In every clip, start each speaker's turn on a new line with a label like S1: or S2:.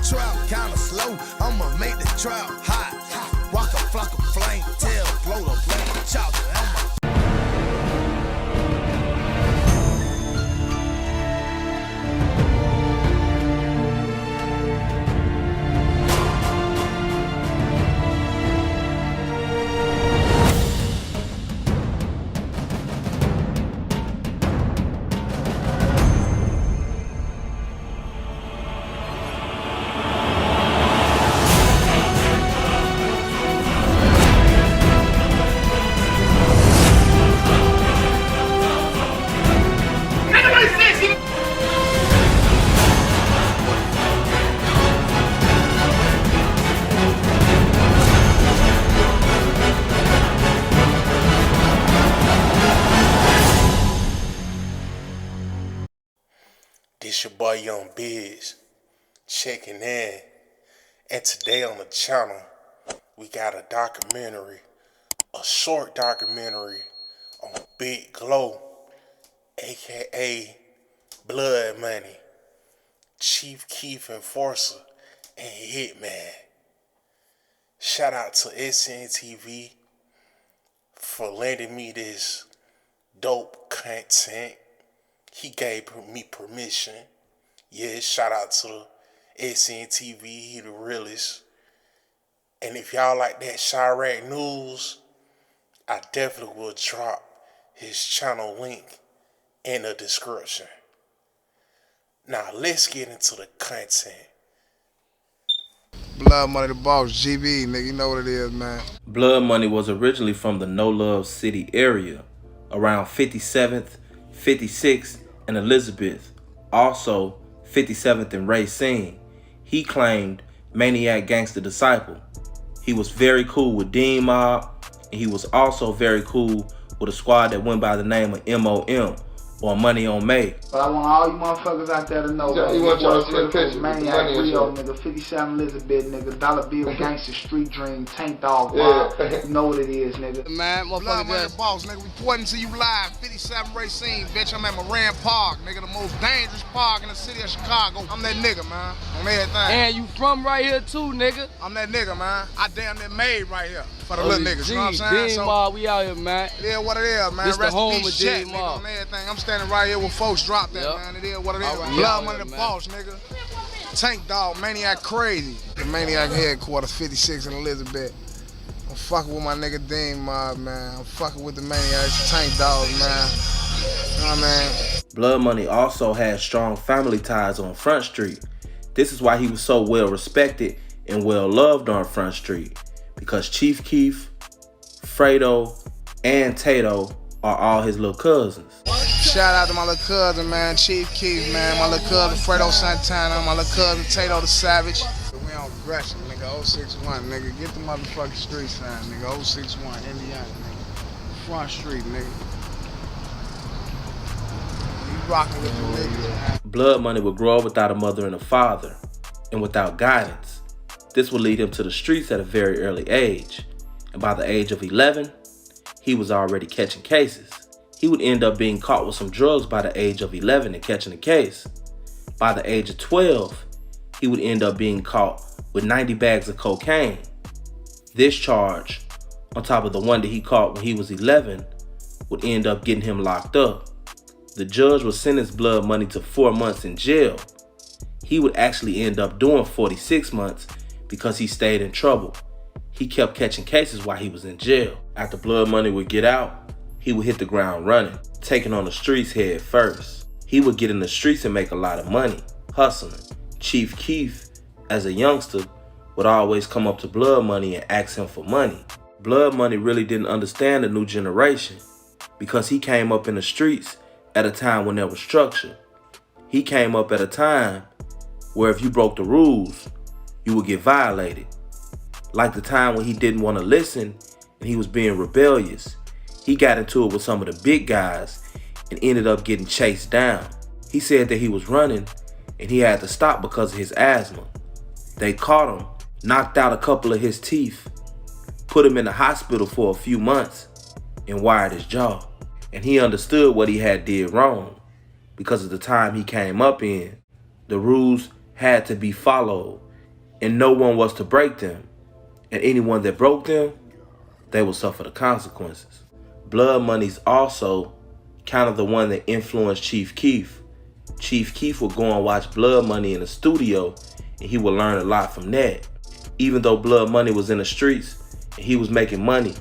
S1: trap kinda slow, I'ma make the trap hot. Walk a flock of flame, tail, blow the blame, chop.
S2: This your boy Young Biz, checking in, and today on the channel, we got a documentary, a short documentary on Big Glow, aka Blood Money, Chief Keef Enforcer, and Hitman. Shout out to SNTV for lending me this dope content. He gave me permission. Yeah, shout out to SNTV, he the realest. And if y'all like that Chirac news, I definitely will drop his channel link in the description. Now let's get into the content.
S3: Blood Money the Boss, GB, nigga, you know what it is, man.
S4: Blood Money was originally from the No Love City area, around 57th, 56th, and Elizabeth, also 57th and Racine. He claimed Maniac Gangster Disciple. He was very cool with Dean Mob, and he was also very cool with a squad that went by the name of MOM, or Money on May.
S5: But I want all you motherfuckers out there to know that.
S6: You want y'all to see a picture?
S5: Maniac Rio, nigga, 57 Elizabeth, nigga, Dollar Bill Gangster, Street Dream, Tank Dog Vibe. You know what it is, nigga.
S3: Man, Blood Money the Boss, nigga, reporting to you live, 57 Racine, bitch. I'm at Moran Park, nigga, the most dangerous park in the city of Chicago. I'm that nigga, man, on everything.
S7: And you from right here too, nigga.
S3: I'm that nigga, man. I damn near made right here for the little niggas, you know what I'm saying?
S7: Dean Mob, we out here, man.
S3: It is what it is, man.
S7: This the
S3: Rest in
S7: home
S3: peace,
S7: of
S3: Jack,
S7: Dean
S3: nigga,
S7: Mob.
S3: on everything. I'm standing right here with folks drop that,
S7: Yep.
S3: man. It is what it is.
S7: All right,
S3: Blood Money the
S7: man.
S3: Boss, nigga. Tank Dog, Maniac Crazy. The Maniac headquarters, 56 and Elizabeth. I'm fucking with my nigga Dean Mob, man. I'm fucking with the Maniacs, Tank Dogs, man. You know what I mean?
S4: Blood Money also had strong family ties on Front Street. This is why he was so well respected and well loved on Front Street, because Chief Keef, Fredo, and Tato are all his little cousins.
S3: Shout out to my little cousin, man, Chief Keef, man. My little cousin Fredo Santana, my little cousin Tato the Savage. We on Gresham, nigga, 061, nigga. Get the motherfucking streets, fam, nigga. 061, Indiana, nigga. Front Street, nigga. You rocking with the niggas, man.
S4: Blood Money would grow up without a mother and a father, and without guidance. This would lead him to the streets at a very early age. And by the age of 11, he was already catching cases. He would end up being caught with some drugs by the age of 11 and catching a case. By the age of 12, he would end up being caught with 90 bags of cocaine. This charge, on top of the one that he caught when he was 11, would end up getting him locked up. The judge would sentence Blood Money to 4 months in jail. He would actually end up doing 46 months because he stayed in trouble. He kept catching cases while he was in jail. After Blood Money would get out, he would hit the ground running, taking on the streets head first. He would get in the streets and make a lot of money, hustling. Chief Keef, as a youngster, would always come up to Blood Money and ask him for money. Blood Money really didn't understand the new generation because he came up in the streets at a time when there was structure. He came up at a time where if you broke the rules, you would get violated. Like the time when he didn't want to listen and he was being rebellious. He got into it with some of the big guys and ended up getting chased down. He said that he was running and he had to stop because of his asthma. They caught him, knocked out a couple of his teeth, put him in the hospital for a few months, and wired his jaw. And he understood what he had did wrong because of the time he came up in. The rules had to be followed. and no one was to break them. And anyone that broke them, they would suffer the consequences. Blood Money's also kind of the one that influenced Chief Keef. Chief Keef would go and watch Blood Money in the studio, and he would learn a lot from that. Even though Blood Money was in the streets and he was making money,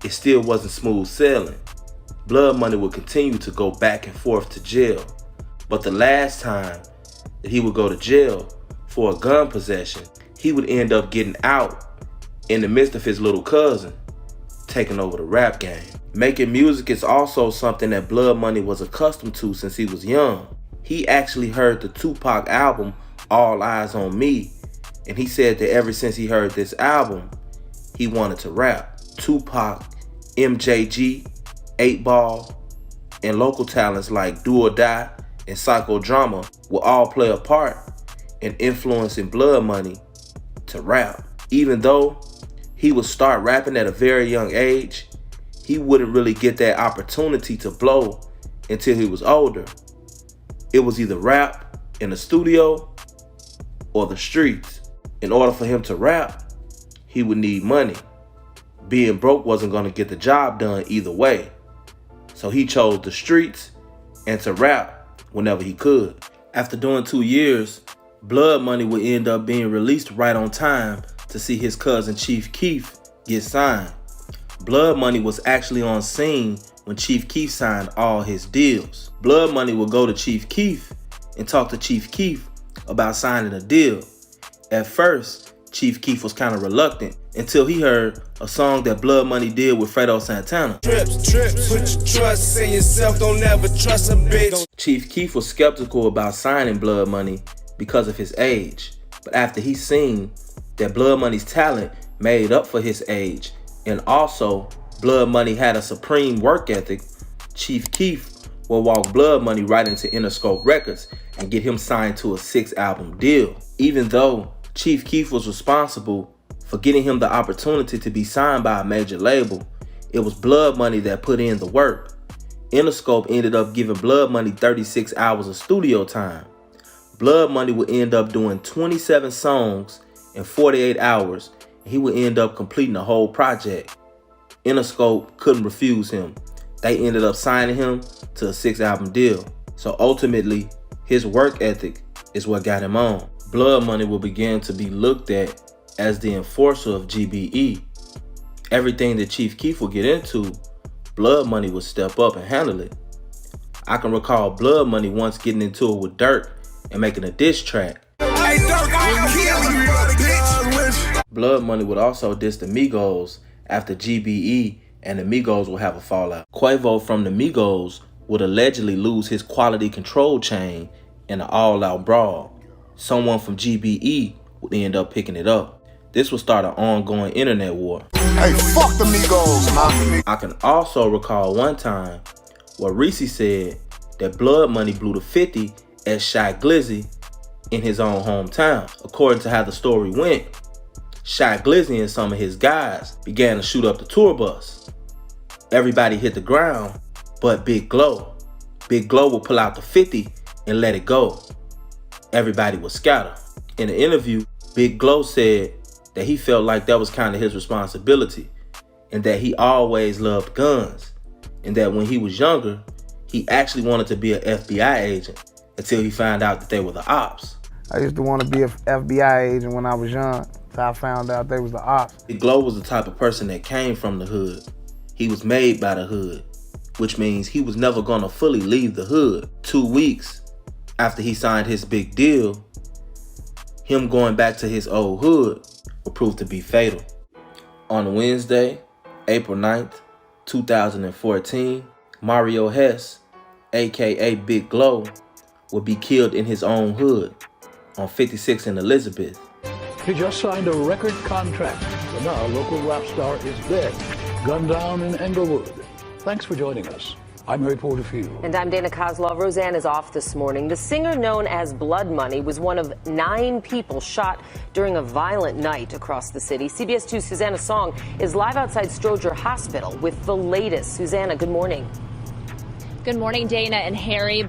S4: it still wasn't smooth sailing. Blood Money would continue to go back and forth to jail. But the last time that he would go to jail for a gun possession, he would end up getting out in the midst of his little cousin taking over the rap game. Making music is also something that Blood Money was accustomed to since he was young. He actually heard the Tupac album, All Eyes on Me, and he said that ever since he heard this album, he wanted to rap. Tupac, MJG, 8 Ball, and local talents like Do or Die and Psychodrama will all play a part in influencing Blood Money to rap. Even though he would start rapping at a very young age, he wouldn't really get that opportunity to blow until he was older. It was either rap in the studio or the streets. In order for him to rap, he would need money. Being broke wasn't going to get the job done either way. So he chose the streets and to rap whenever he could. After doing 2 years, Blood Money would end up being released right on time to see his cousin Chief Keef get signed. Blood Money was actually on scene when Chief Keef signed all his deals. Blood Money would go to Chief Keef and talk to Chief Keef about signing a deal. At first, Chief Keef was kind of reluctant until he heard a song that Blood Money did with Fredo Santana.
S1: Trips, put your trust in yourself, don't ever trust a bitch.
S4: Chief Keef was skeptical about signing Blood Money because of his age. But after he seen that Blood Money's talent made up for his age, and also Blood Money had a supreme work ethic, Chief Keef will walk Blood Money right into Interscope Records and get him signed to a 6-album deal. Even though Chief Keef was responsible for getting him the opportunity to be signed by a major label, it was Blood Money that put in the work. Interscope ended up giving Blood Money 36 hours of studio time. Blood Money would end up doing 27 songs in 48 hours, and he would end up completing the whole project. Interscope couldn't refuse him. They ended up signing him to a 6-album deal. So ultimately, his work ethic is what got him on. Blood Money will begin to be looked at as the enforcer of GBE. Everything that Chief Keef will get into, Blood Money would step up and handle it. I can recall Blood Money once getting into it with Dirk and making a diss track.
S1: Hey, Dirk, I'll kill you, bitch.
S4: Blood Money would also diss the Migos after GBE and the Migos will have a fallout. Quavo from the Migos would allegedly lose his quality control chain in an all-out brawl. Someone from GBE would end up picking it up. This would start an ongoing internet war.
S1: Hey, fuck the Migos, man.
S4: I can also recall one time where Reese said that Blood Money blew the 50 at Shy Glizzy in his own hometown. According to how the story went, Shy Glizzy and some of his guys began to shoot up the tour bus. Everybody hit the ground but Big Glow. Big Glow would pull out the 50 and let it go. Everybody would scatter. In an interview, Big Glow said that he felt like that was kind of his responsibility and that he always loved guns and that when he was younger, he actually wanted to be an FBI agent until he found out that they were the ops.
S3: I used to want to be an FBI agent when I was young, so I found out they was the ops.
S4: Big Glow was the type of person that came from the hood. He was made by the hood, which means he was never gonna fully leave the hood. 2 weeks after he signed his big deal, him going back to his old hood would prove to be fatal. On Wednesday, April 9th, 2014, Mario Hess, aka Big Glow, would be killed in his own hood on 56 and Elizabeth.
S6: He just signed a record contract, so now local rap star is dead, gunned down in Englewood. Thanks for joining us. I'm Harry Porterfield.
S8: And I'm Dana Kozlov. Roseanne is off this morning. The singer known as Blood Money was one of 9 people shot during a violent night across the city. CBS 2's Susanna Song is live outside Stroger Hospital with the latest. Susanna, good morning.
S9: Good morning, Dana and Harry.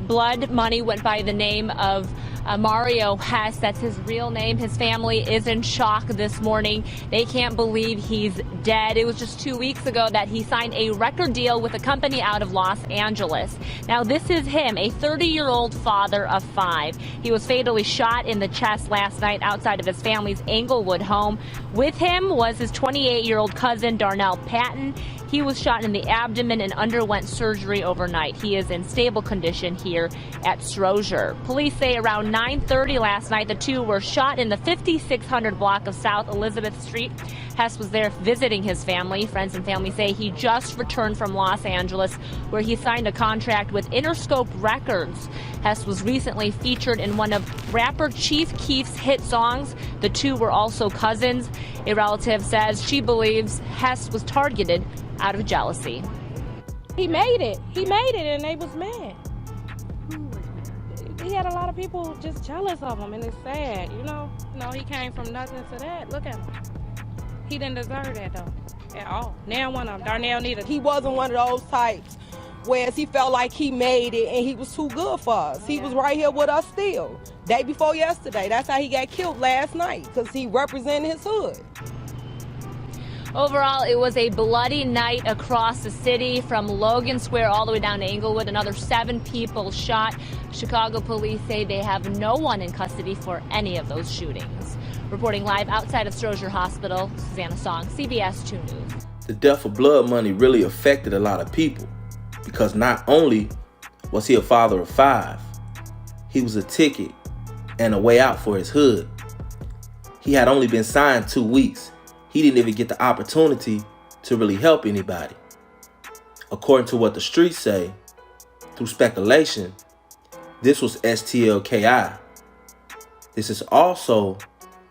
S9: Blood Money went by the name of Mario Hess. That's his real name. His family is in shock this morning. They can't believe he's dead. It was just 2 weeks ago that he signed a record deal with a company out of Los Angeles. Now, this is him, a 30-year-old father of 5. He was fatally shot in the chest last night outside of his family's Englewood home. With him was his 28-year-old cousin, Darnell Patton. He was shot in the abdomen and underwent surgery overnight. He is in stable condition here at Strozier. Police say around 9:30 last night, the two were shot in the 5600 block of South Elizabeth Street. Hess was there visiting his family. Friends and family say he just returned from Los Angeles, where he signed a contract with Interscope Records. Hess was recently featured in one of rapper Chief Keef's hit songs. The two were also cousins. A relative says she believes Hess was targeted out of jealousy.
S10: He made it, and they was mad. He had a lot of people just jealous of him, and it's sad, you know? No, he came from nothing to that. Look at him. He didn't deserve that, though, at all. Now one of them, Darnell neither.
S11: He wasn't one of those types where he felt like he made it and he was too good for us. He was right here with us still. Day before yesterday. That's how he got killed last night, because he represented his hood.
S9: Overall, it was a bloody night across the city, from Logan Square all the way down to Englewood. Another 7 people shot. Chicago police say they have no one in custody for any of those shootings. Reporting live outside of Strozier Hospital, Susanna Song, CBS 2 News.
S4: The death of Blood Money really affected a lot of people, because not only was he a father of 5, he was a ticket and a way out for his hood. He had only been signed 2 weeks. He didn't even get the opportunity to really help anybody. According to what the streets say, through speculation, this was STLKI. This is also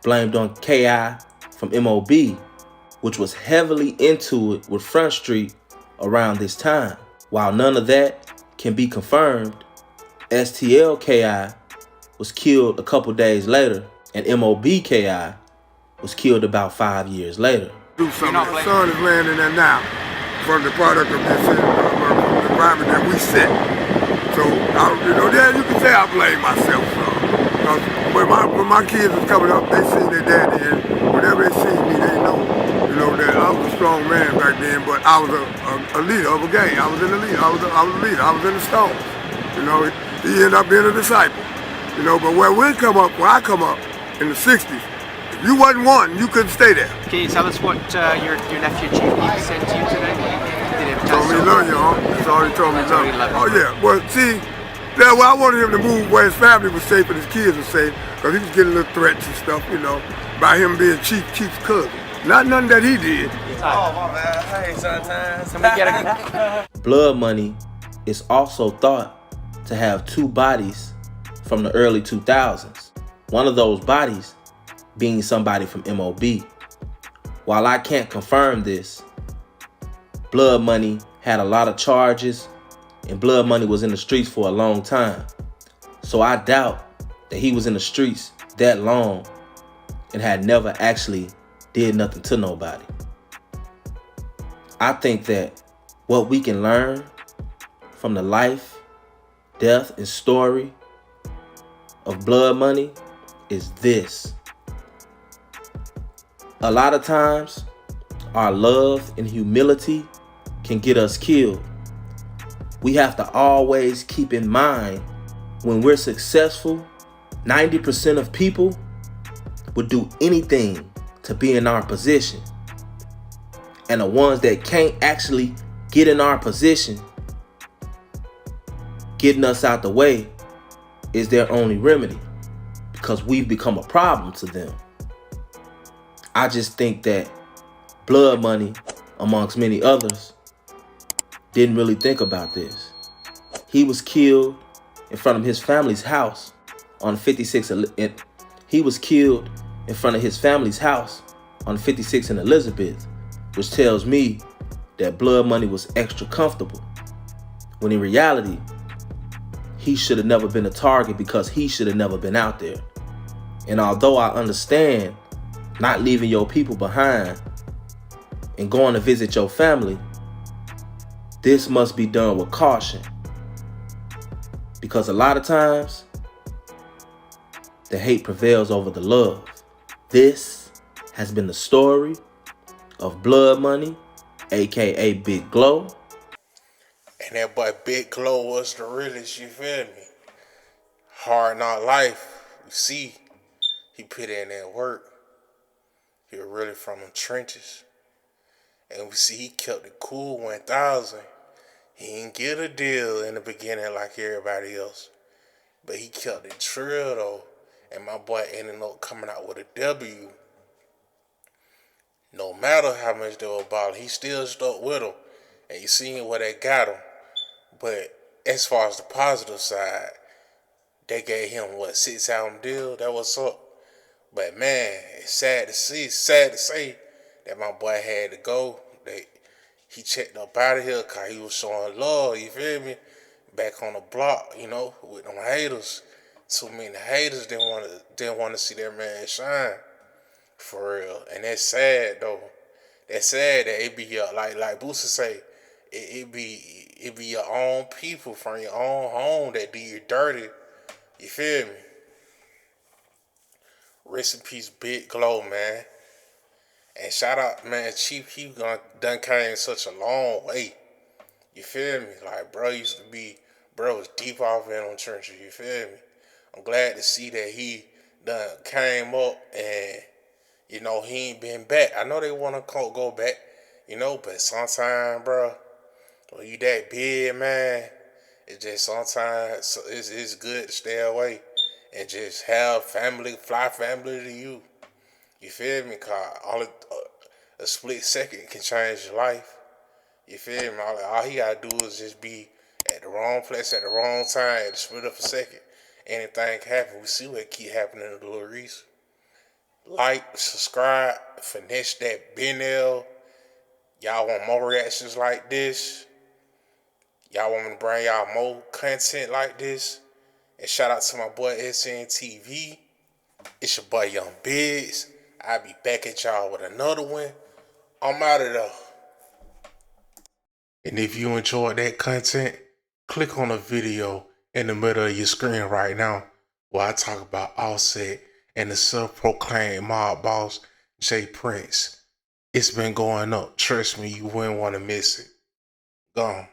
S4: blamed on KI from MOB, which was heavily into it with Front Street around this time. While none of that can be confirmed, STLKI was killed a couple days later, and MOBKI was killed about 5 years later.
S12: Do something. My son is laying in there now from the product of this environment that we set. So, yeah, you can say I blame myself. When my kids was coming up, they seen their daddy, and whenever they seen me, they know, that I was a strong man back then, but I was a leader of a gang. I was in the leader. I was a leader. I was in the Stones. He ended up being a disciple. But where I come up in the 60s, you wasn't one, you couldn't stay there.
S13: Can you tell us what your nephew Chief Keef said to you today?
S12: He told me love you, huh? That's all he told me love. Oh yeah, well see, I wanted him to move where his family was safe and his kids were safe, because he was getting little threats and stuff, by him being Chief Keef's cousin. Not nothing that he did.
S13: Oh my man, hey sometimes. Can we get a
S4: Blood Money is also thought to have 2 bodies from the early 2000s. One of those bodies being somebody from MOB. While I can't confirm this, Blood Money had a lot of charges, and Blood Money was in the streets for a long time. So I doubt that he was in the streets that long and had never actually did nothing to nobody. I think that what we can learn from the life, death, and story of Blood Money is this. A lot of times, our love and humility can get us killed. We have to always keep in mind, when we're successful, 90% of people would do anything to be in our position. And the ones that can't actually get in our position, getting us out the way is their only remedy, because we've become a problem to them. I just think that Blood Money, amongst many others, didn't really think about this. He was killed in front of his family's house on 56. He was killed in front of his family's house on 56 and Elizabeth, which tells me that Blood Money was extra comfortable, when in reality, he should have never been a target, because he should have never been out there. And although I understand not leaving your people behind and going to visit your family, this must be done with caution. Because a lot of times, the hate prevails over the love. This has been the story of Blood Money, aka Big Glow.
S2: And that boy Big Glow was the realest, you feel me? Hard Knock Life, you see, he put in that work. He was really from the trenches. And we see he kept it cool 1000. He didn't get a deal in the beginning like everybody else. But he kept it trill though. And my boy ended up coming out with a W. No matter how much they were balling, he still stuck with them. And you seen where they got him. But as far as the positive side, they gave him, 6-album deal? That was up. But man, it's sad to say that my boy had to go. He checked up out of here because he was showing love, you feel me? Back on the block, with them haters. Too many haters didn't want to see that man shine. For real. And that's sad though. That's sad that it be like Boosie say, it be your own people from your own home that do you dirty. You feel me? Rest in peace, Big Glow, man. And shout out, man, Chief Keef done came such a long way. You feel me? Like, bro was deep off in on trenches, you feel me? I'm glad to see that he done came up and, he ain't been back. I know they want to go back, but sometimes, bro, when you that big, man, it's just sometimes it's good to stay away and just have fly family to you. You feel me? Cause a split second can change your life. You feel me? All he gotta do is just be at the wrong place at the wrong time, to split up a second. Anything can happen. We see what keep happening to Lil Reese. Like, subscribe, finesse that BNL. Y'all want more reactions like this? Y'all want me to bring y'all more content like this? And shout out to my boy SNTV. It's your boy Young Biggs. I'll be back at y'all with another one. I'm out of there. And if you enjoyed that content, click on the video in the middle of your screen right now where I talk about Offset and the self-proclaimed mob boss, Jay Prince. It's been going up. Trust me, you wouldn't want to miss it. Gone.